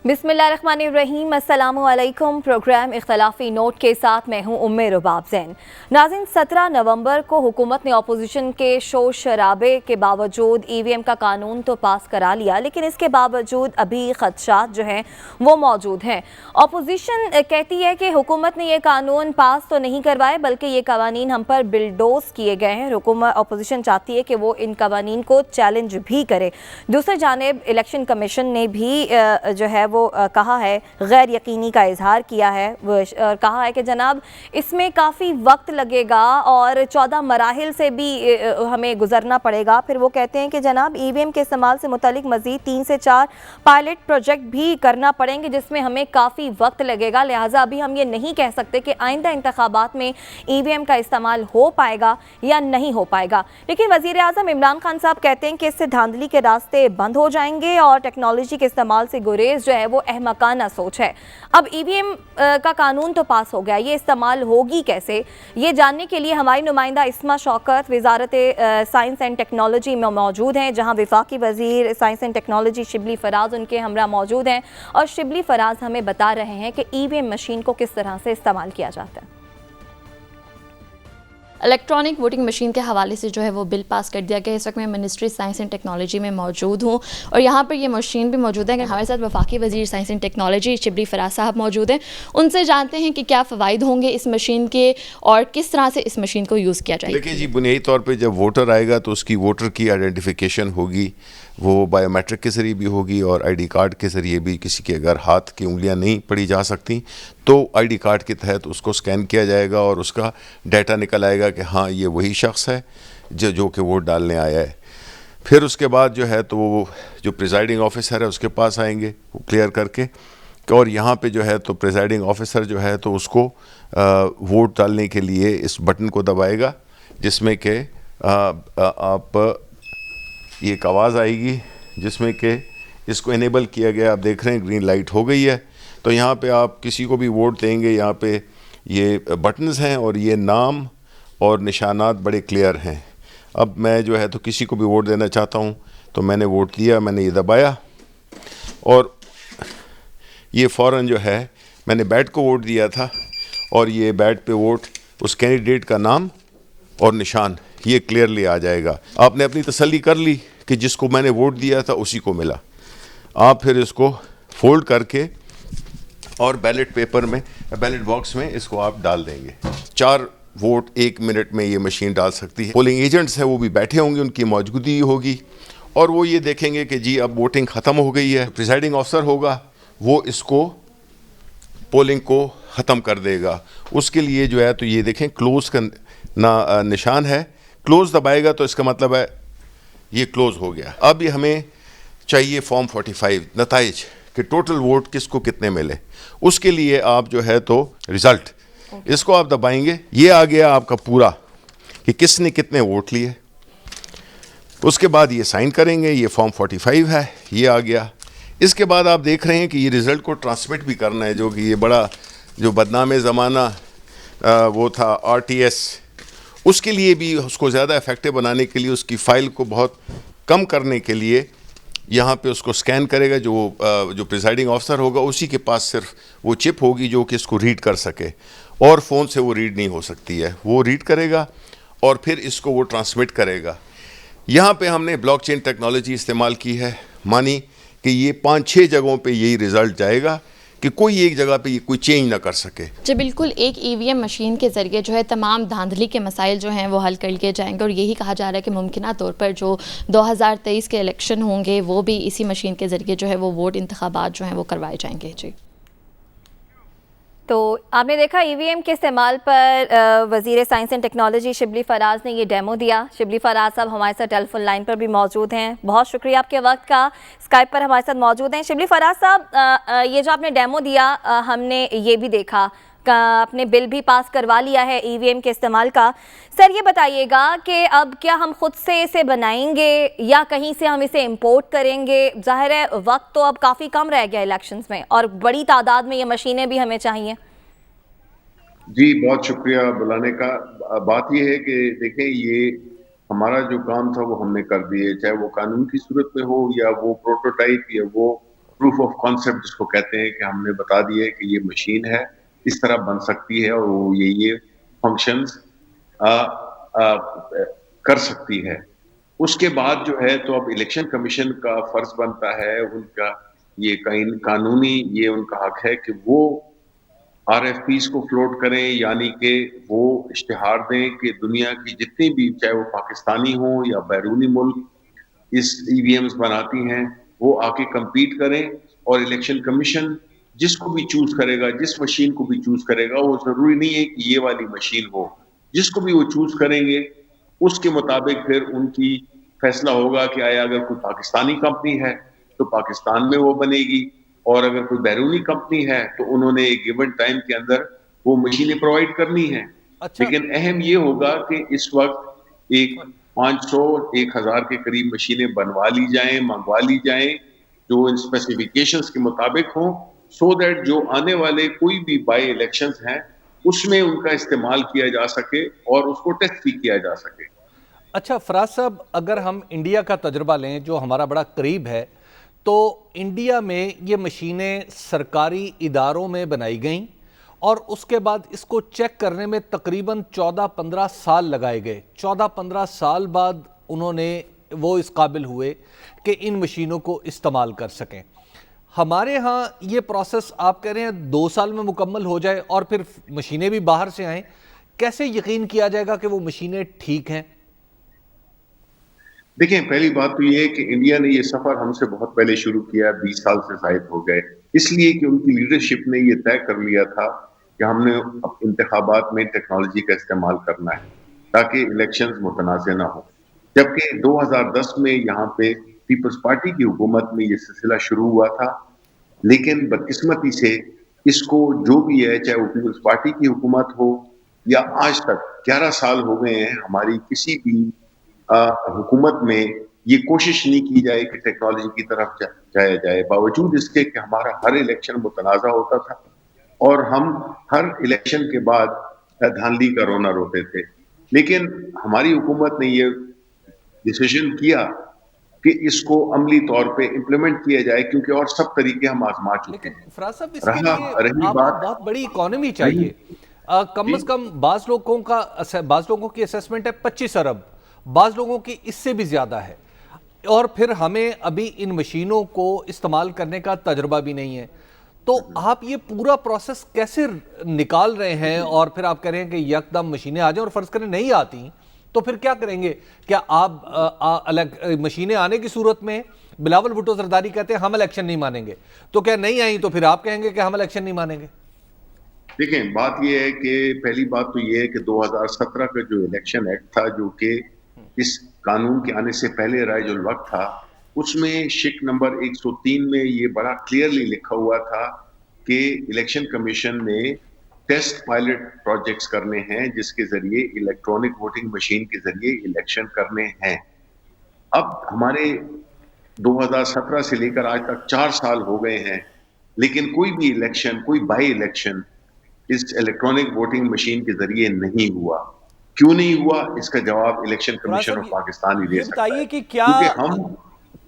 बिस्मिल्लाहिर्रहमानिर्रहीम, अस्सलामु अलैकुम। प्रोग्राम इख्तलाफी नोट के साथ मैं हूँ उम्मे रुबाब ज़ैन। नाज़रीन, 17 नवंबर को हुकूमत ने अपोजिशन के शोर शराबे के बावजूद EVM का कानून तो पास करा लिया, लेकिन इसके बावजूद अभी खदशात जो हैं वो मौजूद हैं। अपोजिशन कहती है कि हुकूमत ने ये कानून पास तो नहीं करवाए, बल्कि ये कवानीन हम पर बिलडोज किए गए हैं। अपोजिशन चाहती है कि वो इन कवानीन को चैलेंज भी करे। दूसरी जानिब इलेक्शन कमीशन ने भी जो है वो कहा है, गैर यकीनी का इजहार किया है और कहा है कि जनाब इसमें काफ़ी वक्त लगेगा और 14 मराहिल से भी हमें गुजरना पड़ेगा। फिर वो कहते हैं कि जनाब EVM के इस्तेमाल से मुतालिक मज़ीद 3 से 4 पायलट प्रोजेक्ट भी करना पड़ेंगे, जिसमें हमें काफ़ी वक्त लगेगा। लिहाजा अभी हम ये नहीं कह सकते कि आइंदा इंतखाबात में EVM का इस्तेमाल हो पाएगा या नहीं हो पाएगा। लेकिन वज़ीर आज़म इमरान खान साहब कहते हैं कि इससे धांधली के रास्ते बंद हो जाएंगे और टेक्नोलॉजी के इस्तेमाल से गुरेज जो है वो अहमकाना सोच है। अब EVM का कानून तो पास हो गया, ये इस्तेमाल होगी कैसे, ये जानने के लिए हमारी नुमाइंदा इस्मा शौकत वजारत साइंस एंड टेक्नोलॉजी में मौजूद हैं, जहां वफाकी वजीर science and technology Shibli Faraz उनके हमरा मौजूद हैं। और शिबली फराज हमें बता रहे हैं कि EVM मशीन को किस तरह से इस्तेमाल किया जाता है। इलेक्ट्रॉनिक वोटिंग मशीन के हवाले से जो है वो बिल पास कर दिया गया। इस वक्त मैं मिनिस्ट्री साइंस एंड टेक्नोलॉजी में मौजूद हूँ और यहाँ पर ये मशीन भी मौजूद है। हमारे साथ वफाकी वजीर science and technology Shibli Faraz साहब मौजूद हैं। उनसे जानते हैं कि क्या फ़वाइद होंगे इस मशीन के और किस तरह से इस मशीन को यूज़ किया जाएगा। देखिए जी, बुनियादी तौर पर जब वोटर आएगा तो उसकी वोटर की आइडेंटिफिकेशन होगी, वो बायोमेट्रिक के ज़रिए भी होगी और ID कार्ड के ज़रिए भी। किसी के अगर हाथ की उंगलियां नहीं पड़ी जा सकती तो ID कार्ड के तहत उसको स्कैन किया जाएगा और उसका डाटा निकल आएगा कि हाँ ये वही शख्स है जो कि वोट डालने आया है। फिर उसके बाद जो है तो वो जो प्रिजाइडिंग ऑफिसर है उसके पास आएंगे वो क्लियर करके, और यहाँ पे जो है तो प्रिजाइडिंग ऑफिसर जो है तो उसको वोट डालने के लिए इस बटन को दबाएगा, जिसमें कि आप ये एक आवाज़ आएगी जिसमें कि इसको इनेबल किया गया। आप देख रहे हैं ग्रीन लाइट हो गई है। तो यहाँ पे आप किसी को भी वोट देंगे, यहाँ पे ये बटन्स हैं और ये नाम और निशानात बड़े क्लियर हैं। अब मैं जो है तो किसी को भी वोट देना चाहता हूँ तो मैंने वोट दिया, मैंने ये दबाया और ये फ़ौरन जो है मैंने बैट को वोट दिया था और ये बैट पे वोट उस कैंडिडेट का नाम और निशान ये क्लियरली आ जाएगा। आपने अपनी तसल्ली कर ली कि जिसको मैंने वोट दिया था उसी को मिला। आप फिर इसको फोल्ड करके और बैलेट पेपर में, बैलेट बॉक्स में इसको आप डाल देंगे। 4 वोट 1 मिनट में ये मशीन डाल सकती है। पोलिंग एजेंट्स हैं वो भी बैठे होंगे, उनकी मौजूदगी होगी और वो ये देखेंगे कि जी अब वोटिंग ख़त्म हो गई है। प्रिजाइडिंग ऑफिसर होगा वो इसको पोलिंग को ख़त्म कर देगा। उसके लिए जो है तो ये देखें क्लोज़ का निशान है, क्लोज़ दबाएगा तो इसका मतलब है ये क्लोज़ हो गया। अब ये हमें चाहिए फॉर्म 45 नताइज कि टोटल वोट किसको कितने मिले। उसके लिए आप जो है तो रिज़ल्ट इसको आप दबाएंगे, ये आ गया आपका पूरा कि किसने कितने वोट लिए। उसके बाद ये साइन करेंगे, ये फॉर्म 45 है, ये आ गया। इसके बाद आप देख रहे हैं कि ये रिज़ल्ट को ट्रांसमिट भी करना है, जो कि ये बड़ा जो बदनाम ज़माना वो था RTS, उसके लिए भी उसको ज़्यादा इफेक्टिव बनाने के लिए उसकी फ़ाइल को बहुत कम करने के लिए यहाँ पे उसको स्कैन करेगा। जो प्रिजाइडिंग ऑफिसर होगा उसी के पास सिर्फ वो चिप होगी जो कि इसको रीड कर सके और फ़ोन से वो रीड नहीं हो सकती है। वो रीड करेगा और फिर इसको वो ट्रांसमिट करेगा। यहाँ पे हमने ब्लॉकचेन टेक्नोलॉजी इस्तेमाल की है, मानी कि ये 5-6 जगहों पे यही रिज़ल्ट जाएगा कि कोई एक जगह पे ये कोई चेंज ना कर सके। जी बिल्कुल, एक EVM मशीन के ज़रिए जो है तमाम धांधली के मसाइल जो हैं वो हल कर लिए जाएंगे और यही कहा जा रहा है कि मुमकिना तौर पर जो 2023 के इलेक्शन होंगे वो भी इसी मशीन के ज़रिए जो है वो वोट इंतखाबात जो हैं वो करवाए जाएंगे। जी तो आपने देखा EVM के इस्तेमाल पर वज़ीर science and technology Shibli Faraz ने ये डेमो दिया। शिबली फराज साहब हमारे साथ टेलीफोन लाइन पर भी मौजूद हैं। बहुत शुक्रिया आपके वक्त का। स्काइप पर हमारे साथ मौजूद हैं शिबली फराज साहब। ये जो आपने डेमो दिया, हमने ये भी देखा आपने बिल भी पास करवा लिया है EVM के इस्तेमाल का। सर ये बताइएगा कि अब क्या हम खुद से इसे बनाएंगे या कहीं से हम इसे इंपोर्ट करेंगे? ज़ाहिर है वक्त तो अब काफ़ी कम रह गया इलेक्शंस में और बड़ी तादाद में ये मशीनें भी हमें चाहिए। जी बहुत शुक्रिया बुलाने का। बात ये है कि देखें, ये हमारा जो काम था वो हमने कर दिए, चाहे वो कानून की सूरत में हो या वो प्रोटोटाइप या वो प्रूफ ऑफ कॉन्सेप्ट जिसको कहते हैं कि हमने बता दिया कि ये मशीन है, इस तरह बन सकती है और वो ये फंक्शंस कर सकती है। उसके बाद जो है तो अब इलेक्शन कमीशन का फर्ज बनता है, उनका ये कानूनी ये उनका हक है कि वो RFPs को फ्लोट करें, यानी कि वो इश्तिहार दें कि दुनिया की जितनी भी, चाहे वो पाकिस्तानी हो या बैरूनी मुल्क इस EVMs बनाती हैं, वो आके compete करें और इलेक्शन कमीशन जिसको भी चूज करेगा, जिस मशीन को भी चूज करेगा, वो जरूरी नहीं है कि ये वाली मशीन हो, जिसको भी वो चूज करेंगे उसके मुताबिक फिर उनकी फैसला होगा कि आया अगर कोई पाकिस्तानी कंपनी है तो पाकिस्तान में वो बनेगी, और अगर कोई बैरूनी कंपनी है तो उन्होंने एक गिवन टाइम के अंदर वो मशीनें प्रोवाइड करनी है। अच्छा। लेकिन अहम ये होगा कि इस वक्त एक 500 1000 के करीब मशीनें बनवा ली जाएं, मंगवा ली जाएं जो इन स्पेसिफिकेशंस के मुताबिक हों, सो दैट जो आने वाले कोई भी बाई इलेक्शंस हैं उसमें उनका इस्तेमाल किया जा सके और उसको टेस्ट भी किया जा सके। अच्छा फराज साहब, अगर हम इंडिया का तजुर्बा लें जो हमारा बड़ा करीब है, तो इंडिया में ये मशीनें सरकारी इदारों में बनाई गईं और उसके बाद इसको चेक करने में तकरीबन 14-15 साल लगाए गए। 14-15 साल बाद उन्होंने वो इस काबिल हुए कि इन मशीनों को इस्तेमाल कर सकें। हमारे यहाँ ये प्रोसेस आप कह रहे हैं 2 साल में मुकम्मल हो जाए और फिर मशीनें भी बाहर से आएँ, कैसे यकीन किया जाएगा कि वो मशीनें ठीक हैं? देखें, पहली बात तो ये है कि इंडिया ने ये सफर हमसे बहुत पहले शुरू किया, 20 साल से जायद हो गए, इसलिए कि उनकी लीडरशिप ने ये तय कर लिया था कि हमने इंतखाबात में टेक्नोलॉजी का इस्तेमाल करना है ताकि इलेक्शंस मुतनाज़ ना हो। जबकि 2010 में यहाँ पे पीपल्स पार्टी की हुकूमत में ये सिलसिला शुरू हुआ था, लेकिन बदकिस्मती से इसको जो भी है, चाहे वो पीपल्स पार्टी की हुकूमत हो या आज तक 11 साल हो गए हैं हमारी किसी भी हुकूमत में ये कोशिश नहीं की जाए कि टेक्नोलॉजी की तरफ जाया जाए, बावजूद इसके कि हमारा हर इलेक्शन मुतनाज़ा होता था और हम हर इलेक्शन के बाद धांधली का रोना रोते थे। लेकिन हमारी हुकूमत ने ये डिसीजन किया कि इसको अमली तौर पे इम्प्लीमेंट किया जाए, क्योंकि और सब तरीके हम आजमा चुके लेकिन हैं। फराज साहब, इसके लिए आपको बहुत बड़ी इकोनॉमी चाहिए। कम से कम बाज़ लोगों की असेसमेंट है 25 अरब, बाज़ लोगों की इससे भी ज़्यादा है, और फिर हमें अभी इन मशीनों को इस्तेमाल करने का तजुर्बा भी नहीं है। तो आप ये पूरा प्रोसेस कैसे निकाल रहे हैं? और फिर आप कह रहे हैं कि यकदम मशीनें आ जाएं और फ़र्ज़ करें नहीं आती तो फिर क्या करेंगे? क्या आप अलग मशीनें आने की सूरत में बिलावल भुट्टो जरदारी कहते हैं हम इलेक्शन नहीं मानेंगे, तो क्या नहीं आई तो फिर आप कहेंगे कि हम इलेक्शन नहीं मानेंगे? देखें, बात यह है कि पहली बात तो यह है कि 2017 का जो इलेक्शन एक्ट था, जो कि इस कानून के आने से पहले राइजुल वक्त था, उसमें शिक नंबर 103 में ये बड़ा क्लियरली लिखा हुआ था कि इलेक्शन कमीशन ने टेस्ट पायलट प्रोजेक्ट्स करने हैं जिसके जरिए इलेक्ट्रॉनिक वोटिंग मशीन के जरिए इलेक्शन करने हैं। अब हमारे 2017 से लेकर आज तक 4 साल हो गए हैं, लेकिन कोई भी इलेक्शन, कोई बाई इलेक्शन इस इलेक्ट्रॉनिक वोटिंग मशीन के जरिए नहीं हुआ। क्यों नहीं हुआ, इसका जवाब इलेक्शन कमीशन ऑफ पाकिस्तान ही दे सकता है। बताइए कि क्या हम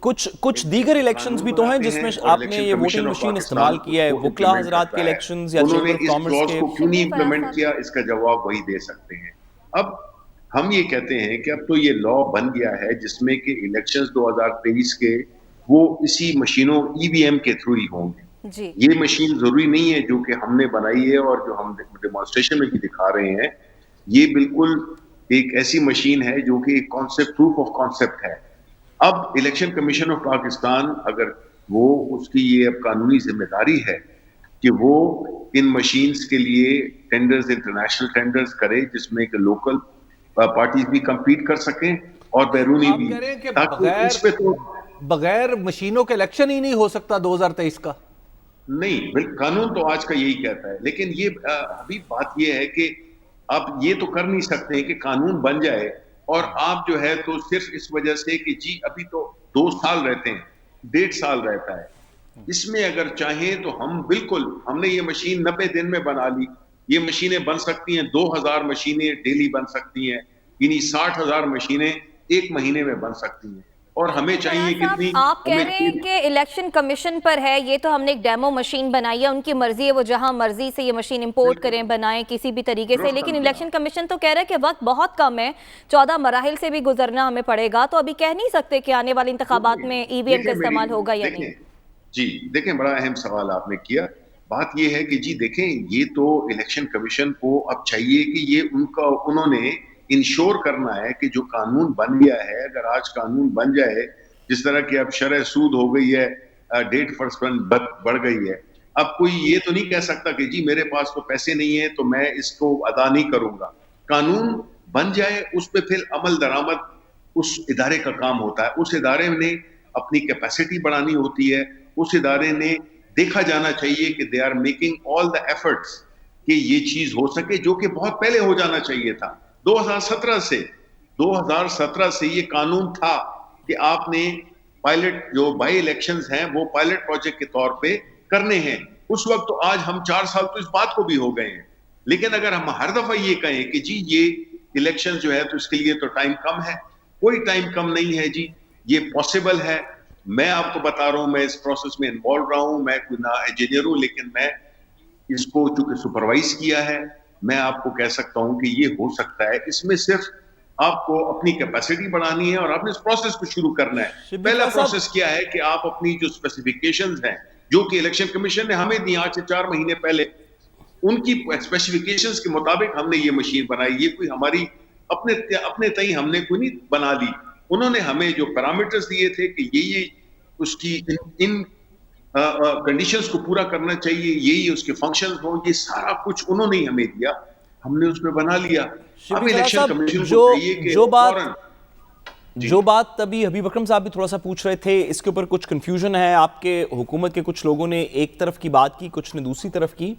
कुछ दीगर इलेक्शंस भी तो हैं जिसमें आपने ये वोटिंग मशीन इस्तेमाल किया है, वकला हजरात के इलेक्शंस या चेंबर ऑफ कॉमर्स के, को क्यों नहीं इम्प्लीमेंट किया, इसका जवाब वही दे सकते हैं। अब हम ये कहते हैं कि अब तो ये लॉ बन गया है जिसमें कि इलेक्शंस 2023 के वो इसी मशीनों EVM के थ्रू ही होंगे जी। ये मशीन जरूरी नहीं है जो कि हमने बनाई है और जो हम डेमोन्स्ट्रेशन में भी दिखा रहे हैं, ये बिल्कुल एक ऐसी मशीन है जो कि एक कॉन्सेप्ट, प्रूफ ऑफ कॉन्सेप्ट है। अब इलेक्शन कमीशन ऑफ पाकिस्तान, अगर वो उसकी ये अब कानूनी जिम्मेदारी है कि वो इन मशीन्स के लिए टेंडर्स, इंटरनेशनल टेंडर्स करे जिसमें कि लोकल पार्टीज भी compete कर सकें और बैरूनी भी, ताकि इस पे तो बगैर मशीनों के इलेक्शन ही नहीं हो सकता 2023 का। नहीं, कानून तो आज का यही कहता है, लेकिन ये अभी बात ये है कि आप ये तो कर नहीं सकते कि कानून बन जाए और आप जो है तो सिर्फ इस वजह से कि जी अभी तो 2 साल रहते हैं, 1.5 साल रहता है, इसमें अगर चाहें तो हम बिल्कुल, हमने ये मशीन 90 दिन में बना ली, ये मशीनें बन सकती हैं, 2000 मशीनें डेली बन सकती हैं, यानी 60,000 मशीनें 1 महीने में बन सकती हैं। اور ہمیں چاہیے کتنی. آپ کہہ رہے ہیں کہ الیکشن کمیشن پر ہے, یہ تو ہم نے ایک ڈیمو مشین بنائی ہے, ان کی مرضی ہے وہ جہاں مرضی سے یہ مشین امپورٹ کریں, بنائیں کسی بھی طریقے سے, لیکن الیکشن کمیشن تو کہہ رہا ہے کہ وقت بہت کم ہے, 14 مراحل سے بھی گزرنا ہمیں پڑے گا, تو ابھی کہہ نہیں سکتے کہ آنے والے انتخابات میں ای وی ایم کا استعمال ہوگا یا نہیں. جی دیکھیں, بڑا اہم سوال آپ نے کیا. بات یہ ہے کہ جی دیکھیں, یہ تو الیکشن کمیشن کو اب چاہیے کہ یہ انہوں نے انشور کرنا ہے کہ جو قانون بن گیا ہے, اگر آج قانون بن جائے, جس طرح کہ اب شرح سود ہو گئی ہے, 1.5% بڑھ گئی ہے, اب کوئی یہ تو نہیں کہہ سکتا کہ جی میرے پاس تو پیسے نہیں ہیں تو میں اس کو ادا نہیں کروں گا. قانون بن جائے, اس پہ پھر عمل درآمد اس ادارے کا کام ہوتا ہے. اس ادارے نے اپنی کیپیسٹی بڑھانی ہوتی ہے, اس ادارے نے دیکھا جانا چاہیے کہ they are making all the efforts کہ یہ چیز ہو سکے, جو کہ بہت پہلے ہو جانا چاہیے تھا. 2017 سے یہ قانون تھا کہ آپ نے پائلٹ جو بائی الیکشنز ہیں وہ پائلٹ پروجیکٹ کے طور پہ کرنے ہیں. اس وقت تو آج ہم 4 سال تو اس بات کو بھی ہو گئے ہیں, لیکن اگر ہم ہر دفعہ یہ کہیں کہ جی یہ الیکشن جو ہے تو اس کے لیے تو ٹائم کم ہے, کوئی ٹائم کم نہیں ہے جی, یہ پاسبل ہے. میں آپ کو بتا رہا ہوں, میں اس پروسیس میں انوالو رہا ہوں, میں کوئی نہ انجینئر ہوں, لیکن میں اس کو چونکہ سپروائز کیا ہے, میں آپ کو کہہ سکتا ہوں کہ یہ ہو سکتا ہے. اس میں صرف آپ کو اپنی کیپیسٹی بڑھانی ہے اور آپ نے اس پروسیس کو شروع کرنا ہے. پہلا پروسیس کیا ہے کہ آپ اپنی جو اسپیسیفکیشنز ہیں جو کہ الیکشن کمیشن نے ہمیں دی آج سے 4 مہینے پہلے, ان کی اسپیسیفکیشنز کے مطابق ہم نے یہ مشین بنائی. یہ کوئی ہماری اپنے تئیں ہم نے کوئی نہیں بنا لی. انہوں نے ہمیں جو پیرامیٹرز دیے تھے کہ یہ اس کی ان کنڈیشنز کو پورا کرنا چاہیے, یہی اس کے فنکشنز ہوں, یہ سارا کچھ انہوں نے ہمیں دیا, ہم نے اس میں بنا لیا. اب الیکشن کمیشن کو چاہیے کہ جو بات ابھی حبیب اکرم صاحب بھی تھوڑا سا پوچھ رہے تھے, اس کے اوپر کچھ کنفیوژن ہے. آپ کے حکومت کے کچھ لوگوں نے ایک طرف کی بات کی, کچھ نے دوسری طرف کی.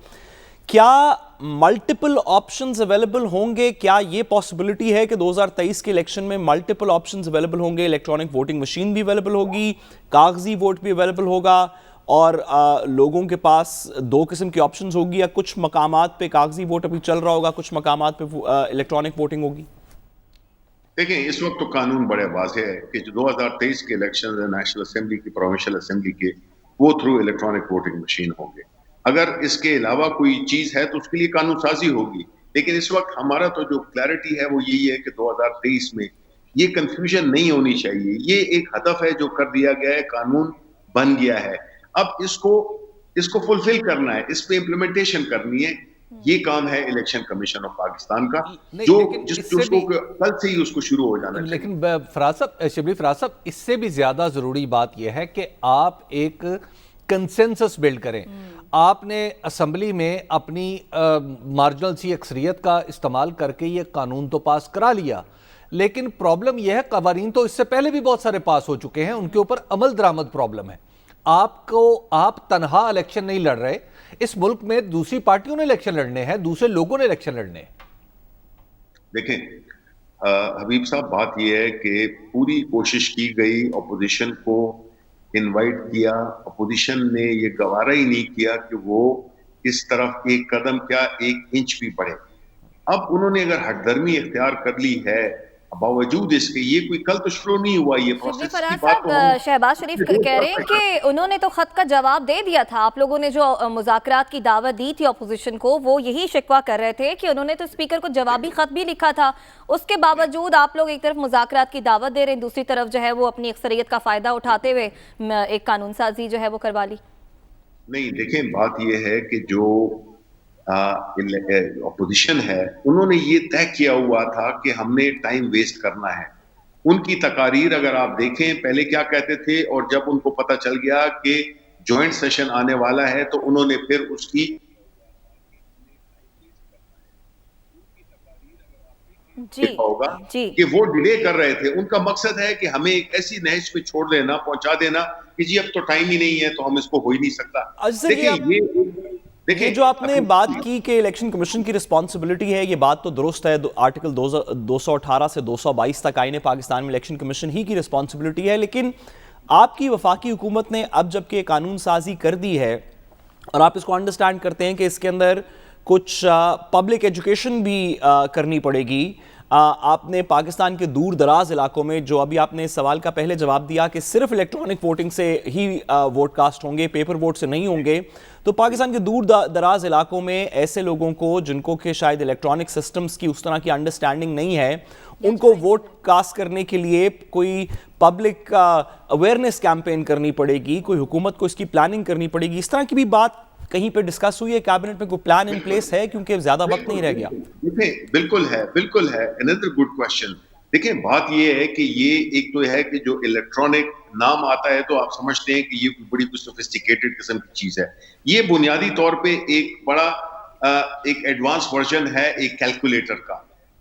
کیا ملٹیپل آپشنز اویلیبل ہوں گے؟ کیا یہ پاسبلٹی ہے کہ 2023 کے الیکشن میں ملٹیپل آپشنز اویلیبل ہوں گے؟ الیکٹرانک ووٹنگ مشین بھی اویلیبل ہوگی, کاغذی ووٹ بھی اویلیبل ہوگا, اور لوگوں کے پاس 2 قسم کی آپشنز ہوگی, یا کچھ مقامات پہ کاغذی ووٹ ابھی چل رہا ہوگا, کچھ مقامات پہ الیکٹرانک ووٹنگ ہوگی؟ دیکھیں, اس وقت تو قانون بڑے واضح ہے کہ جو 2023 کے الیکشن نیشنل اسمبلی کی, پروونشل اسمبلی کے, وہ تھرو الیکٹرانک ووٹنگ مشین ہوں گے. اگر اس کے علاوہ کوئی چیز ہے تو اس کے لیے قانون سازی ہوگی, لیکن اس وقت ہمارا تو جو کلیئرٹی ہے وہ یہی ہے کہ 2023 میں یہ کنفیوژن نہیں ہونی چاہیے. یہ ایک ہدف ہے جو کر دیا گیا ہے, قانون بن گیا ہے, اب اس کو فلفل کرنا ہے, اس پہ امپلیمنٹیشن کرنی ہے. یہ کام ہے الیکشن کمیشن آف پاکستان کا, جو جس کو کل سے ہی اس کو شروع ہو جانا چاہیے. لیکن شبلی فراز صاحب, اس سے بھی زیادہ ضروری بات یہ ہے کہ آپ ایک کنسنسس بلڈ کریں. آپ نے اسمبلی میں اپنی مارجنل سی اکثریت کا استعمال کر کے یہ قانون تو پاس کرا لیا, لیکن پرابلم یہ ہے قوانین تو اس سے پہلے بھی بہت سارے پاس ہو چکے ہیں, ان کے اوپر عمل درآمد پرابلم ہے. آپ تنہا الیکشن نہیں لڑ رہے, اس ملک میں دوسری پارٹیوں نے الیکشن لڑنے ہیں, دوسرے لوگوں نے الیکشن لڑنے ہیں. دیکھیں حبیب صاحب, بات یہ ہے کہ پوری کوشش کی گئی, اپوزیشن کو انوائٹ کیا, اپوزیشن نے یہ گوارا ہی نہیں کیا کہ وہ اس طرف ایک قدم کیا 1 انچ بھی بڑھے. اب انہوں نے اگر ہٹ درمی اختیار کر لی ہے, باوجود اس کے, یہ کوئی کل تو شروع نہیں ہوا یہ پروسیس کی بات. شہباز شریف کہہ رہے ہیں کہ انہوں نے تو خط کا جواب دے دیا تھا. آپ لوگوں نے جو مذاکرات کی دعوت دی تھی اپوزیشن کو, وہ یہی شکوہ کر رہے تھے کہ انہوں نے تو اسپیکر کو جوابی خط بھی لکھا تھا. اس کے باوجود آپ لوگ ایک طرف مذاکرات کی دعوت دے رہے ہیں, دوسری طرف جو ہے وہ اپنی اکثریت کا فائدہ اٹھاتے ہوئے ایک قانون سازی جو ہے وہ کروا لی. نہیں دیکھیں, بات یہ ہے کہ جو اپوزیشن ہے, انہوں نے یہ طے کیا ہوا تھا کہ ہم نے ٹائم ویسٹ کرنا ہے. ان کی تقاریر اگر آپ دیکھیں پہلے کیا کہتے تھے, اور جب ان کو پتہ چل گیا کہ جوائنٹ سیشن آنے والا ہے تو انہوں نے پھر اس کی ہوگا کہ وہ ڈیلے کر رہے تھے. ان کا مقصد ہے کہ ہمیں ایک ایسی نہج پہ چھوڑ دینا, پہنچا دینا کہ جی اب تو ٹائم ہی نہیں ہے تو ہم اس کو ہو ہی نہیں سکتا. یہ جو آپ نے بات کی کہ الیکشن کمیشن کی رسپانسبلٹی ہے, یہ بات تو درست ہے. آرٹیکل 218 سے 222 تک آئین پاکستان میں الیکشن کمیشن ہی کی رسپانسبلٹی ہے, لیکن آپ کی وفاقی حکومت نے اب جب کہ قانون سازی کر دی ہے, اور آپ اس کو انڈرسٹینڈ کرتے ہیں کہ اس کے اندر کچھ پبلک ایجوکیشن بھی کرنی پڑے گی, آپ نے پاکستان کے دور دراز علاقوں میں، جو ابھی آپ نے سوال کا پہلے جواب دیا کہ صرف الیکٹرانک ووٹنگ سے ہی ووٹ کاسٹ ہوں گے، پیپر ووٹ سے نہیں ہوں گے، تو پاکستان کے دور دراز علاقوں میں ایسے لوگوں کو جن کو کہ شاید الیکٹرانک سسٹمز کی اس طرح کی انڈرسٹینڈنگ نہیں ہے، ان کو ووٹ کاسٹ کرنے کے لیے کوئی پبلک اویئرنیس کیمپین کرنی پڑے گی، کوئی حکومت کو اس کی پلاننگ کرنی پڑے گی. اس طرح کی بھی بات کہیں پہ ڈسکس ہوئی ہے کیبنٹ میں؟ کوئی پلان ان پلیس ہے؟ کیونکہ زیادہ وقت نہیں رہ گیا. بالکل ہے another good question. دیکھیں بات یہ ہے کہ یہ ایک تو ہے کہ جو الیکٹرانک نام آتا ہے تو آپ سمجھتے ہیں کہ یہ بڑی کچھ سوفسٹیکیٹڈ قسم کی چیز ہے. یہ بنیادی طور پہ ایک بڑا ایک ایڈوانس ورژن ہے ایک کیلکولیٹر کا.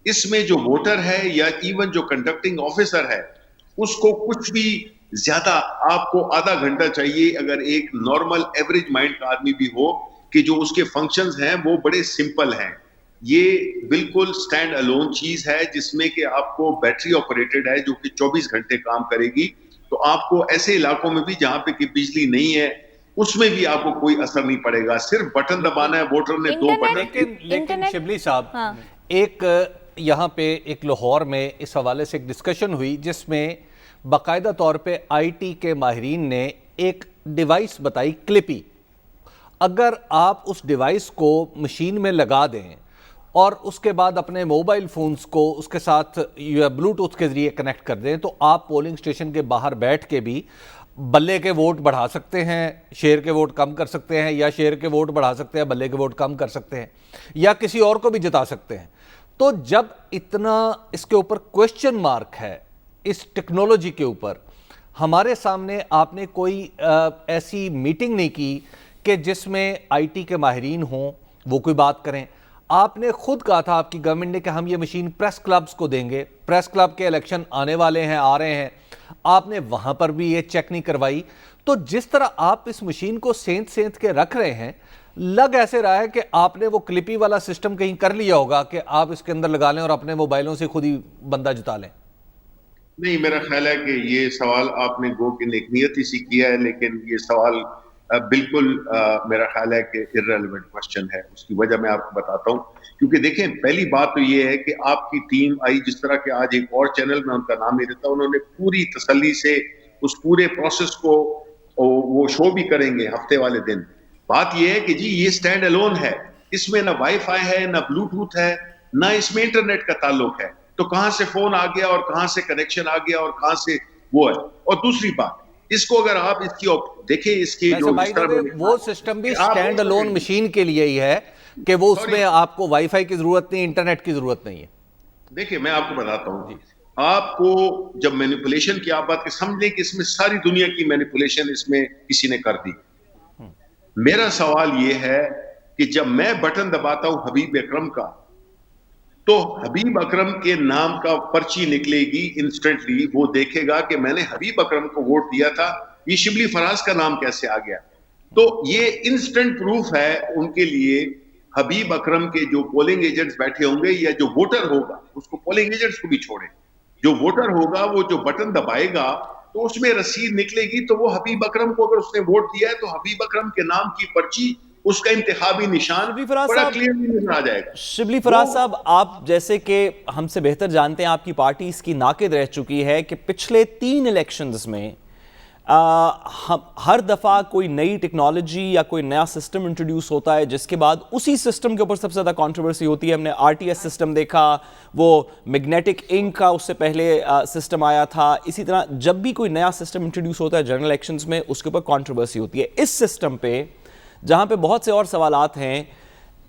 اس میں جو ووٹر ہے یا ایون جو کنڈکٹنگ آفیسر ہے اس کو کچھ بھی زیادہ آپ کو آدھا گھنٹہ چاہیے اگر ایک نارمل ایوریج مائنڈ کا آدمی بھی ہو کہ جو اس کے فنکشنز ہیں وہ بڑے سمپل ہیں. یہ بالکل سٹینڈ الون چیز ہے جس میں کہ آپ کو بیٹری آپریٹڈ ہے جو کہ 24 گھنٹے کام کرے گی. تو آپ کو ایسے علاقوں میں بھی جہاں پہ کہ بجلی نہیں ہے اس میں بھی آپ کو کوئی اثر نہیں پڑے گا, صرف بٹن دبانا ہے. ووٹر نے 2 بٹن. لیکن شبلی صاحب ایک یہاں پہ ایک لاہور میں اس حوالے سے ایک ڈسکشن ہوئی جس میں باقاعدہ طور پہ آئی ٹی کے ماہرین نے ایک ڈیوائس بتائی کلپی. اگر آپ اس ڈیوائس کو مشین میں لگا دیں اور اس کے بعد اپنے موبائل فونز کو اس کے ساتھ بلوٹوتھ کے ذریعے کنیکٹ کر دیں تو آپ پولنگ سٹیشن کے باہر بیٹھ کے بھی بلے کے ووٹ بڑھا سکتے ہیں, شیر کے ووٹ کم کر سکتے ہیں, یا شیر کے ووٹ بڑھا سکتے ہیں, بلے کے ووٹ کم کر سکتے ہیں, یا کسی اور کو بھی جتا سکتے ہیں. تو جب اتنا اس کے اوپر کویسچن مارک ہے اس ٹیکنالوجی کے اوپر, ہمارے سامنے آپ نے کوئی ایسی میٹنگ نہیں کی کہ جس میں آئی ٹی کے ماہرین ہوں, وہ کوئی بات کریں. آپ نے خود کہا تھا آپ کی گورنمنٹ نے کہ ہم یہ مشین پریس کلبز کو دیں گے, پریس کلب کے الیکشن آنے والے ہیں, آ رہے ہیں, آپ نے وہاں پر بھی یہ چیک نہیں کروائی. تو جس طرح آپ اس مشین کو سینت کے رکھ رہے ہیں, لگ ایسے رہا ہے کہ آپ نے وہ کلپی والا سسٹم کہیں کر لیا ہوگا کہ آپ اس کے اندر لگا لیں اور اپنے موبائلوں سے خود ہی بندہ جتا لیں. نہیں, میرا خیال ہے کہ یہ سوال آپ نے گو کہ نیک نیتی سے کیا ہے, لیکن یہ سوال بالکل میرا خیال ہے کہ irrelevant question ہے. اس کی وجہ میں آپ کو بتاتا ہوں. کیونکہ دیکھیں پہلی بات تو یہ ہے کہ آپ کی ٹیم آئی, جس طرح کہ آج ایک اور چینل میں ان کا نام نہیں دیتا, انہوں نے پوری تسلی سے اس پورے پروسیس کو وہ شو بھی کریں گے ہفتے والے دن. بات یہ ہے کہ جی یہ سٹینڈ الون ہے, اس میں نہ وائی فائی ہے, نہ بلوٹوتھ ہے, نہ اس میں انٹرنیٹ کا تعلق ہے. تو کہاں سے فون آ گیا اور کہاں سے کنیکشن آ گیا اور کہاں سے وہ ہے. اور دوسری بات, اس کو اگر آپ اس کی دیکھیں اس کی جو وہ سسٹم بھی سٹینڈ الون مشین کے لیے ہی ہے کہ وہ اس میں آپ کو وائی فائی کی ضرورت نہیں, انٹرنیٹ کی ضرورت نہیں ہے. دیکھیں میں آپ کو بتاتا ہوں, آپ کو جب مینیپولیشن کی آپ بات کہ سمجھ لیں کہ اس میں ساری دنیا کی مینیپولیشن اس میں کسی نے کر دی. میرا سوال یہ ہے کہ جب میں بٹن دباتا ہوں حبیب اکرم کا, تو حبیب اکرم کے نام کا پرچی نکلے گی انسٹنٹلی, وہ دیکھے گا کہ میں نے حبیب اکرم کو ووٹ دیا تھا, یہ شبلی فراز کا نام کیسے آ گیا. تو یہ انسٹنٹ پروف ہے ان کے لیے. حبیب اکرم کے جو پولنگ ایجنٹس بیٹھے ہوں گے یا جو ووٹر ہوگا, اس کو پولنگ ایجنٹس کو بھی چھوڑیں, جو ووٹر ہوگا وہ جو بٹن دبائے گا تو اس میں رسید نکلے گی, تو وہ حبیب اکرم کو اگر اس نے ووٹ دیا ہے تو حبیب اکرم کے نام کی پرچی, اس کا انتخابی نشان بڑا کلیئرلی نظر آ جائے گا. شبلی فراز صاحب, آپ جیسے کہ ہم سے بہتر جانتے ہیں, آپ کی پارٹی اس کی ناقد رہ چکی ہے کہ پچھلے 3 الیکشنز میں ہر دفعہ کوئی نئی ٹیکنالوجی یا کوئی نیا سسٹم انٹروڈیوس ہوتا ہے جس کے بعد اسی سسٹم کے اوپر سب سے زیادہ کانٹروورسی ہوتی ہے. ہم نے آر ٹی ایس سسٹم دیکھا, وہ میگنیٹک انک کا اس سے پہلے سسٹم آیا تھا. اسی طرح جب بھی کوئی نیا سسٹم انٹروڈیوس ہوتا ہے جنرل الیکشنز میں, اس کے اوپر کانٹروورسی ہوتی ہے. اس سسٹم پہ جہاں پہ بہت سے اور سوالات ہیں,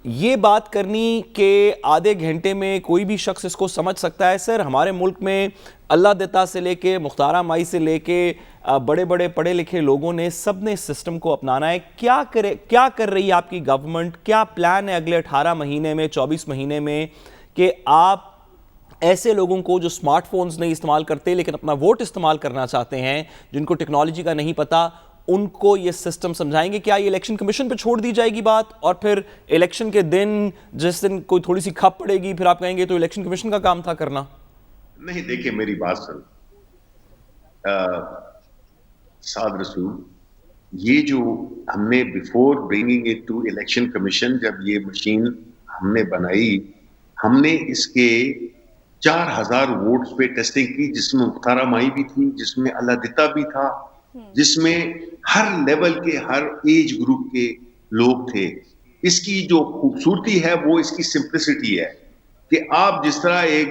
یہ بات کرنی کہ آدھے گھنٹے میں کوئی بھی شخص اس کو سمجھ سکتا ہے. سر, ہمارے ملک میں اللہ دتا سے لے کے مختارہ مائی سے لے کے بڑے بڑے پڑھے لکھے لوگوں نے, سب نے اس سسٹم کو اپنانا ہے. کیا کر رہی ہے آپ کی گورنمنٹ, کیا پلان ہے اگلے 18 مہینے میں, 24 مہینے میں, کہ آپ ایسے لوگوں کو جو سمارٹ فونز نہیں استعمال کرتے لیکن اپنا ووٹ استعمال کرنا چاہتے ہیں, جن کو ٹیکنالوجی کا نہیں پتہ, ان کو یہ سسٹم سمجھائیں گے؟ کیا یہ الیکشن کمیشن پہ چھوڑ دی جائے گی بات, اور پھر الیکشن کے دن جس دن کوئی تھوڑی سی کھپ پڑے گی پھر آپ کہیں گے تو الیکشن کمیشن کا کام تھا کرنا؟ نہیں, دیکھیں میری بات سن سعد رسول, یہ جو ہم نے before bringing it to election commission, جب یہ مشین ہم نے بنائی, ہم نے اس کے 4000 ووٹس پہ ٹیسٹنگ کی، جس میں مختارہ مائی بھی تھی، جس میں اللہ دتا بھی تھا، جس میں ہر لیول کے ہر ایج گروپ کے لوگ تھے. اس کی جو خوبصورتی ہے وہ اس کی سمپلسٹی ہے کہ آپ جس طرح ایک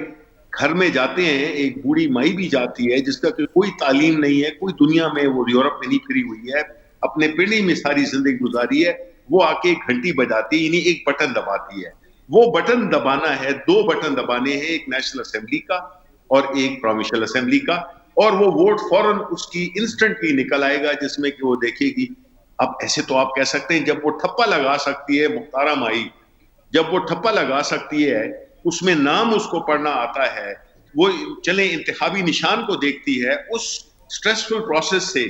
گھر میں جاتے ہیں، ایک بوڑھی مائی بھی جاتی ہے جس کا کوئی تعلیم نہیں ہے، کوئی دنیا میں وہ یورپ میں نہیں پھری ہوئی ہے، اپنے پنڈی میں ساری زندگی گزاری ہے، وہ آ کے ایک گھنٹی بجاتی ہے، یعنی ایک بٹن دباتی ہے. وہ بٹن دبانا ہے، 2 بٹن دبانے ہیں، ایک نیشنل اسمبلی کا اور ایک پروونشل اسمبلی کا، اور وہ ووٹ فوراً اس کی انسٹنٹلی نکل آئے گا، جس میں کہ وہ دیکھے گی. اب ایسے تو آپ کہہ سکتے ہیں جب وہ ٹھپا لگا سکتی ہے مختارہ مائی، جب وہ ٹھپا لگا سکتی ہے، اس میں نام اس کو پڑھنا آتا ہے، وہ چلیں انتخابی نشان کو دیکھتی ہے، اس سٹریسفل پروسیس سے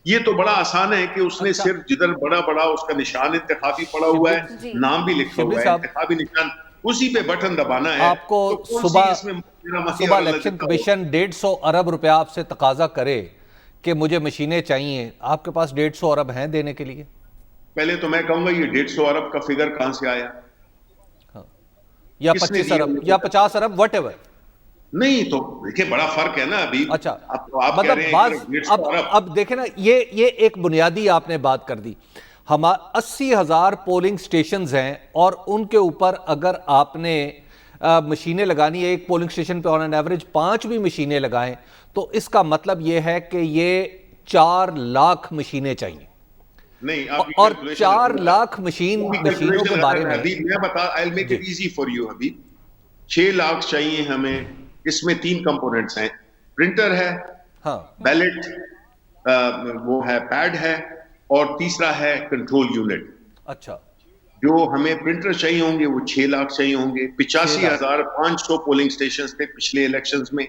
یہ تو بڑا آسان ہے کہ اس نے صرف جدھر بڑا بڑا اس کا نشان انتخابی پڑا ہوا ہے، نام بھی لکھا ہوا ہے، انتخابی نشان، اسی پہ بٹن دبانا ہے. آپ کو صبح الیکشن کمیشن 150 ارب روپیہ آپ سے تقاضا کرے کہ مجھے مشینیں چاہیے، آپ کے پاس 150 ارب ہیں دینے کے لیے؟ پہلے تو میں کہوں گا یہ 150 ارب کا فگر کہاں سے آیا، یا 25 ارب یا 50 ارب وٹ ایور؟ نہیں تو دیکھیں بڑا فرق ہے نا. ابھی اچھا آپ کہہ رہے ہیں اب دیکھیں نا، یہ ایک بنیادی آپ نے بات کر دی. 80,000 پولنگ سٹیشنز ہیں اور ان کے اوپر اگر آپ نے مشینیں لگانی ہے، ایک پولنگ سٹیشن پہ آن این ایوریج 5 بھی مشینیں لگائیں تو اس کا مطلب یہ ہے کہ یہ 4 لاکھ مشینیں چاہیے. نہیں، اور 4 لاکھ مشینوں کے بارے میں I'll make it easy for you ابھی 6 لاکھ چاہیے ہمیں. اس میں 3 کمپوننٹس ہیں، پرنٹر ہے، بیلٹ وہ ہے، پیڈ ہے، اور تیسرا ہے کنٹرول یونٹ. اچھا، جو ہمیں پرنٹر چاہیے ہوں گے وہ 6 لاکھ چاہیے ہوں گے. 85,500 پولنگ سٹیشنز تھے پچھلے الیکشنز میں،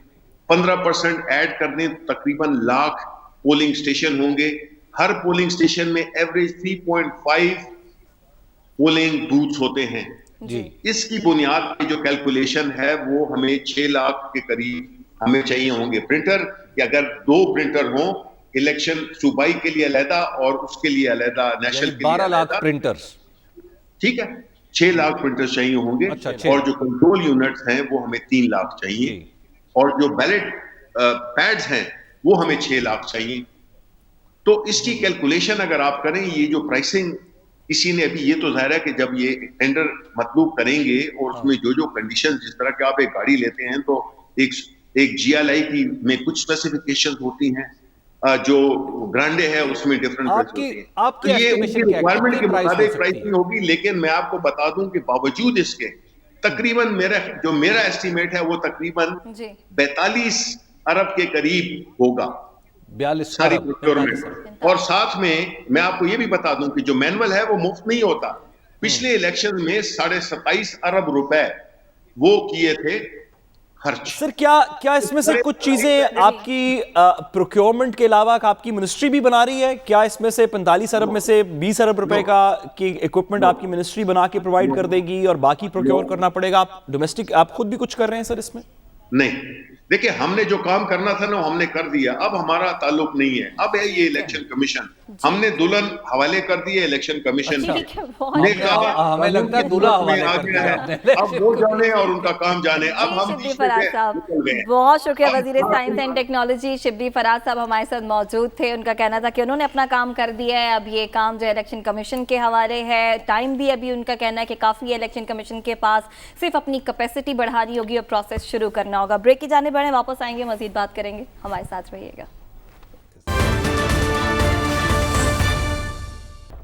15% ایڈ کر دیں تو تقریباً لاکھ پولنگ سٹیشن ہوں گے. ہر پولنگ سٹیشن میں ایوریج 3.5 پولنگ بوتھس ہوتے ہیں. جی، اس کی بنیاد پہ جو کیلکولیشن ہے وہ ہمیں 6 لاکھ کے قریب ہمیں چاہیے ہوں گے پرنٹر. کہ اگر 2 پرنٹر ہوں، الیکشن صوبائی کے لیے علیحدہ اور اس کے لیے علیحدہ، نیشنل کے لیے 12 لاکھ علیحدہ، پرنٹرز، ٹھیک ہے، 6 لاکھ پرنٹر چاہیے ہوں گے. اور جو کنٹرول یونٹس ہیں وہ ہمیں 3 لاکھ چاہیے، اور جو بیلٹ پیڈز ہیں وہ ہمیں 6 لاکھ چاہیے. تو اس کی کیلکولیشن اگر آپ کریں، یہ جو پرائسنگ کسی نے ابھی، یہ تو ظاہر ہے کہ جب یہ ٹینڈر مطلوب کریں گے اور اس میں جو کنڈیشن، جس طرح کہ آپ ایک گاڑی لیتے ہیں تو ایک GLI کی میں کچھ اسپیسیفکیشن ہوتی ہیں، جو گرانڈے ہے اس میں ڈفرنٹ ہوتی ہیں. آپ کی یہ ریکوائرمنٹ کے مطابق پرائسنگ پرائسنگ ہوگی. لیکن میں آپ کو بتا دوں کہ باوجود اس کے تقریباً میرا ایسٹیمیٹ ہے وہ تقریباً 42 ارب کے قریب ہوگا 42 ساری ارب. پروکیورمنٹ. اور ساتھ میں آپ کو یہ بھی بتا دوں کہ جو مینول ہے وہ مفت نہیں ہوتا. پچھلے الیکشن میں 27.5 ارب روپے وہ کیے تھے خرچ. سر کیا اس میں سے کچھ چیزیں آپ کی پروکیورمنٹ کے علاوہ آپ کی منسٹری بھی بنا رہی ہے؟ کیا اس میں سے 45 ارب میں سے 20 ارب روپے کا کی ایکوپمنٹ آپ کی منسٹری بنا کے پرووائڈ کر دے گی اور باقی پروکیور کرنا پڑے گا؟ آپ ڈومیسٹک آپ خود بھی کچھ کر رہے ہیں سر اس میں؟ نہیں، دیکھیں ہم نے جو کام کرنا تھا نا ہم نے کر دیا. اب ہمارا تعلق نہیں ہے، اب ہے یہ الیکشن کمیشن. ہم نے دلہن حوالے کر دیے الیکشن کمیشن نے کہا، ہمیں لگتا ہے دولہا حوالے کر دیا ہے. اب وہ جانے اور ان کا کام جانے. اب ہم شبلی فراز صاحب، بہت شکریہ. وزیر science and technology Shibli Faraz صاحب ہمارے ساتھ موجود تھے. ان کا کہنا تھا کہ انہوں نے اپنا کام کر دیا ہے، اب یہ کام جو الیکشن کمیشن کے حوالے ہے. ٹائم بھی ابھی ان کا کہنا ہے کہ کافی ہے الیکشن کمیشن کے پاس، صرف اپنی کیپیسٹی بڑھانی ہوگی اور پروسیس شروع کرنا ہوگا. بریک کی جانب بڑھیں، واپس آئیں گے، مزید بات کریں گے. ہمارے ساتھ رہیے گا.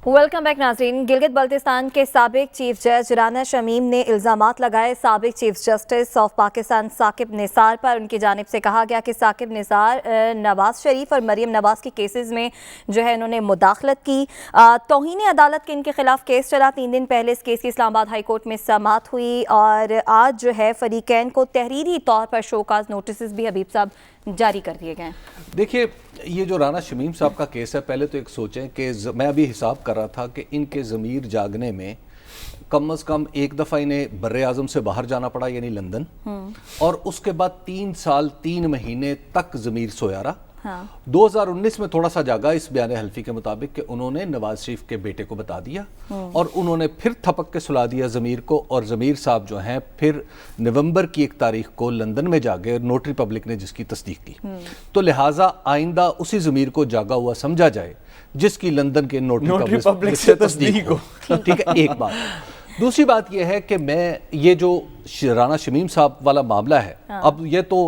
ویلکم بیک ناظرین. گلگت بلتستان کے سابق چیف جج رانا شمیم نے الزامات لگائے سابق chief justice of Pakistan Saqib Nisar پر. ان کی جانب سے کہا گیا کہ ثاقب نثار نواز شریف اور مریم نواز کے کیسز میں جو ہے انہوں نے مداخلت کی. توہین عدالت کے ان کے خلاف کیس چلا. 3 دن پہلے اس کیس کی اسلام آباد ہائی کورٹ میں سماعت ہوئی اور آج جو ہے فریقین کو تحریری طور پر شوکاز نوٹسز بھی حبیب صاحب جاری کر دیے گئے. دیکھیے یہ جو رانا شمیم صاحب کا کیس ہے، پہلے تو ایک سوچیں کہ میں ابھی حساب کر رہا تھا کہ ان کے ضمیر جاگنے میں کم از کم ایک دفعہ انہیں بر اعظم سے باہر جانا پڑا، یعنی لندن، اور اس کے بعد 3 سال 3 مہینے تک ضمیر سویا رہا. 2019 में थोड़ा सा जागा इस बयान हल्फी के मुताबिक कि उन्होंने नवाज शरीफ के बेटे को बता दिया और उन्होंने फिर थपक के सुला दिया ज़मीर को, और ज़मीर साहब जो हैं फिर नवंबर की 1 तारीख को लंदन में जागे, नोटरी पब्लिक ने जिसकी तस्दीक की। तो लिहाजा आइंदा उसी ज़मीर को जागा हुआ समझा जाए जिसकी लंदन के नोटरी पब्लिक से तस्दीक हो। ठीक है, एक बात। दूसरी बात यह है कि मैं ये जो राना शमीम साहब वाला मामला है, अब ये तो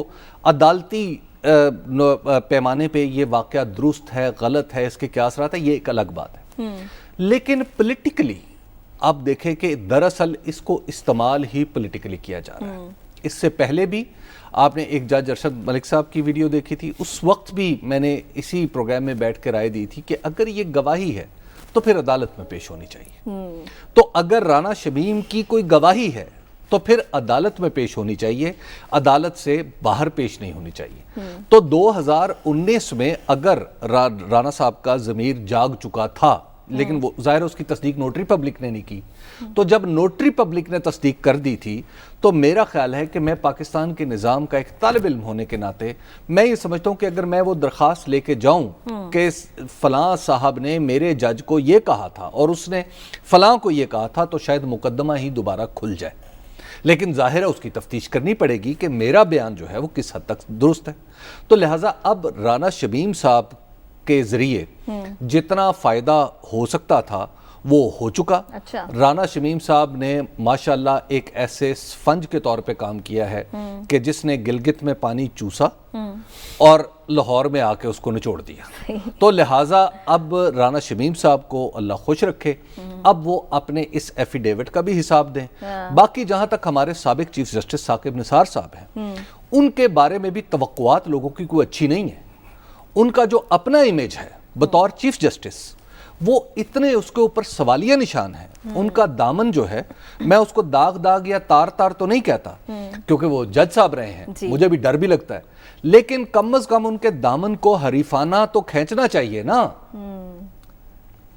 अदालती पैमाने पे ये वाक़या दुरुस्त है गलत है, इसके क्या असरात है, ये एक अलग बात है। लेकिन पॉलिटिकली आप देखें कि दरअसल इसको इस्तेमाल ही पॉलिटिकली किया जा रहा है। इससे पहले भी आपने एक जज अरशद मलिक साहब की वीडियो देखी थी, उस वक्त भी मैंने इसी प्रोग्राम में बैठ कर राय दी थी कि अगर ये गवाही है तो फिर अदालत में पेश होनी चाहिए। तो अगर राना शमीम की कोई गवाही है तो फिर अदालत में पेश होनी चाहिए, अदालत से बाहर पेश नहीं होनी चाहिए। तो 2019 में अगर राना साहब का ज़मीर जाग चुका था, लेकिन वो ज़ाहिर उसकी तस्दीक नोटरी पब्लिक ने नहीं की, तो जब नोटरी पब्लिक ने तस्दीक कर दी थी तो मेरा ख्याल है कि मैं पाकिस्तान के निज़ाम का एक तालिब इल्म होने के नाते मैं ये समझता हूँ कि अगर मैं वो दरख्वास्त लेके जाऊँ कि फ़लाँ साहब ने मेरे जज को ये कहा था और उसने फ़लाँ को ये कहा था, तो शायद मुकदमा ही दोबारा खुल जाए। लेकिन ज़ाहिर है उसकी तफ्तीश करनी पड़ेगी कि मेरा बयान जो है वो किस हद तक दुरुस्त है। तो लिहाजा अब राना शमीम साहब के ज़रिए जितना फ़ायदा हो सकता था वो हो चुका। अच्छा। राना शमीम साहब ने माशाल्लाह एक ऐसे स्पंज के तौर पे काम किया है कि जिसने गिलगित में पानी चूसा और लाहौर में आके उसको निचोड़ दिया। तो लिहाजा अब राना शमीम साहब को अल्लाह खुश रखे, अब वो अपने इस एफिडेविट का भी हिसाब दें। बाकी जहां तक हमारे साबिक चीफ जस्टिस साकिब निसार साहब हैं, उनके बारे में भी तवक्कुआत लोगों की कोई अच्छी नहीं है। उनका जो अपना इमेज है बतौर चीफ जस्टिस, वो इतने उसके ऊपर सवालिया निशान है। उनका दामन जो है, मैं उसको दाग या तार तो नहीं कहता क्योंकि वो जज साहब रहे हैं, मुझे भी डर भी लगता है, लेकिन कम अज कम उनके दामन को हरीफाना तो खींचना चाहिए ना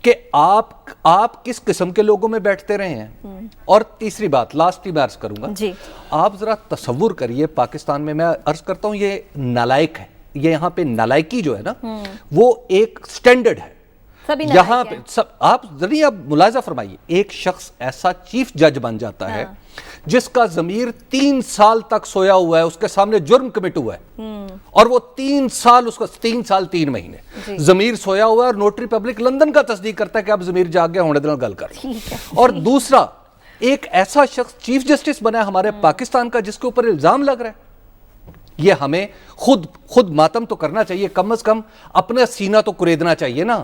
कि आप किस किस्म के लोगों में बैठते रहे हैं। और तीसरी बात, लास्ट ही मैं अर्ज करूंगा, आप जरा तसव्वुर करिए, पाकिस्तान में मैं अर्ज करता हूं ये नालायक है, ये यहाँ पे नालायकी जो है ना वो एक स्टैंडर्ड है यहाँ पे सब। आप जरिए आप मुलाजा फरमाइए, एक शख्स ऐसा चीफ जज बन जाता है जिसका ज़मीर 3 साल तक सोया हुआ है, उसके सामने जुर्म कमिट हुआ है और वो 3 साल उसका 3 साल 3 महीने ज़मीर सोया हुआ है और नोटरी पब्लिक लंदन का तस्दीक करता है कि अब ज़मीर जाग गया, होने देना गल कर। और दूसरा एक ऐसा शख्स चीफ जस्टिस बना है हमारे पाकिस्तान का जिसके ऊपर इल्जाम लग रहा है। ये हमें खुद मातम तो करना चाहिए, कम से कम अपना सीना तो कुरेदना चाहिए ना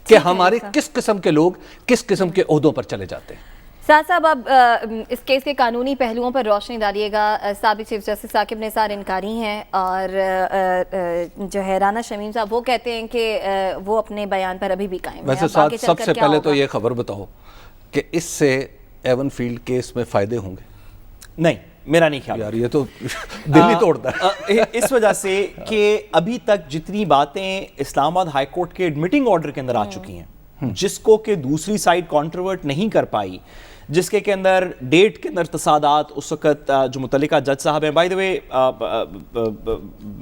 कि हमारे किस किस्म के लोग किस किस्म के ओहदों पर चले जाते हैं। साहब अब इस केस के कानूनी पहलुओं पर रोशनी डालिएगा। साबिक चीफ जस्टिस साकिब निसार इनकारी हैं और जो है राना शमीम साहब वो कहते हैं कि वो अपने बयान पर अभी भी कायम हैं। वैसे सबसे पहले तो ये खबर बताओ कि इससे एवन फील्ड केस में फायदे होंगे? नहीं, मेरा नहीं ख्याल यार, ये तो दिल ही तोड़ता है इस वजह से कि अभी तक जितनी बातें इस्लामाबाद हाई कोर्ट के एडमिटिंग ऑर्डर के अंदर आ चुकी हैं, जिसको कि दूसरी साइड कॉन्ट्रोवर्ट नहीं कर पाई, जिसके के अंदर डेट के अंदर तसादात उस वक्त जो मुतल्लिका जज साहब हैं, बाय द वे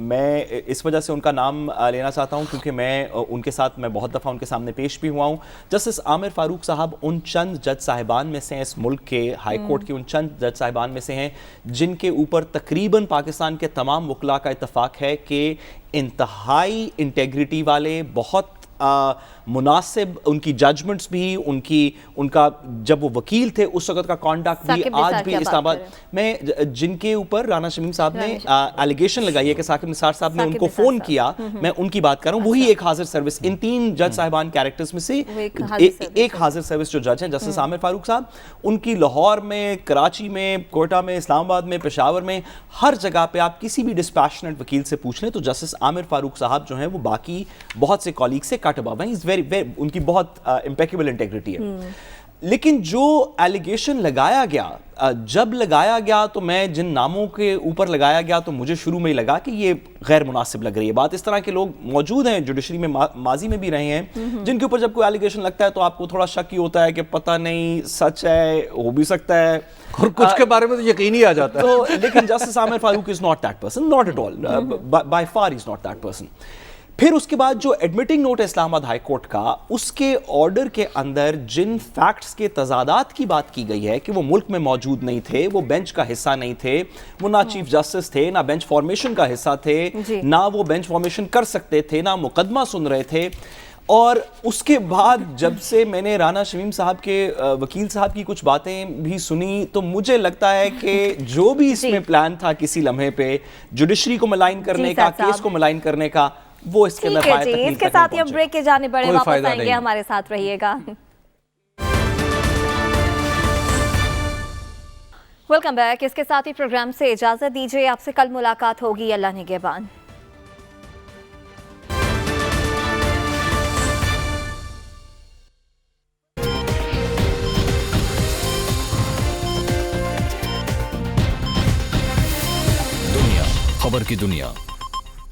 मैं इस वजह से उनका नाम लेना चाहता हूं क्योंकि उनके साथ मैं बहुत दफ़ा उनके सामने पेश भी हुआ हूं। जस्टिस आमिर फारूक साहब उन चंद जज साहिबान में से हैं, इस मुल्क के हाई कोर्ट के उन चंद जज साहिबान में से हैं जिनके ऊपर तकरीबन पाकिस्तान के तमाम वकला का इत्तफाक है कि इंतहाई इंटेग्रिटी वाले, बहुत मुनासिब उनकी जजमेंट्स भी, उनका जब वो वकील थे उस वक्त का कॉन्डक्ट भी आज भी इस्लामाबाद में, जिनके ऊपर राना शमीम साहब ने एलिगेशन लगाई है कि साकिब निसार साहब ने उनको फोन किया, मैं उनकी बात कर रहा हूँ, वही एक हाजिर सर्विस, इन 3 जज साहिबान कैरेक्टर्स में से एक हाजिर सर्विस जो जज हैं जस्टिस आमिर फारूक साहब, उनकी लाहौर में, कराची में, कोयटा में, इस्लामाबाद में, पेशावर में, हर जगह पे आप किसी भी डिस्पैशनेट वकील से पूछ लें तो जस्टिस आमिर फारूक साहब जो हैं वो बाकी बहुत से कॉलीग से कट अबव हैं, उनकी बहुत इम्पेकेबल इंटेग्रिटी है। लेकिन जो एलिगेशन लगाया गया, जब लगाया गया तो मैं जिन नामों के ऊपर लगाया गया तो मुझे शुरू में ही लगा कि ये गैर मुनासिब लग रही है बात। इस तरह के लोग मौजूद हैं जुडिशरी में, माजी में भी रहे हैं, जिनके ऊपर जब कोई एलिगेशन लगता है तो आपको थोड़ा शक ही होता है कि पता नहीं सच है, हो भी सकता है, और कुछ के बारे में तो यकीन ही आ जाता है। तो लेकिन justice Aamir Farooq is not that person, not at all, by far is not that person. फिर उसके बाद जो एडमिटिंग नोट है इस्लामाबाद हाई कोर्ट का, उसके ऑर्डर के अंदर जिन फैक्ट्स के तजादात की बात की गई है कि वो मुल्क में मौजूद नहीं थे, वो बेंच का हिस्सा नहीं थे, वो ना चीफ जस्टिस थे, ना बेंच फॉर्मेशन का हिस्सा थे, ना वो बेंच फॉर्मेशन कर सकते थे, ना मुकदमा सुन रहे थे। और उसके बाद जब से मैंने राना शमीम साहब के वकील साहब की कुछ बातें भी सुनी, तो मुझे लगता है कि जो भी इसमें प्लान था किसी लम्हे पे जुडिशरी को मलाइन करने का, केस को मलाइन करने का, वो इसके अंदर ठीक है जी, इसके साथ ही हम ब्रेक के जाने पड़े, वापस आएंगे, हमारे साथ रहिएगा। Welcome back. इसके साथ ही प्रोग्राम से इजाजत दीजिए, आपसे कल मुलाकात होगी, अल्लाह निगहबान। दुनिया खबर की दुनिया।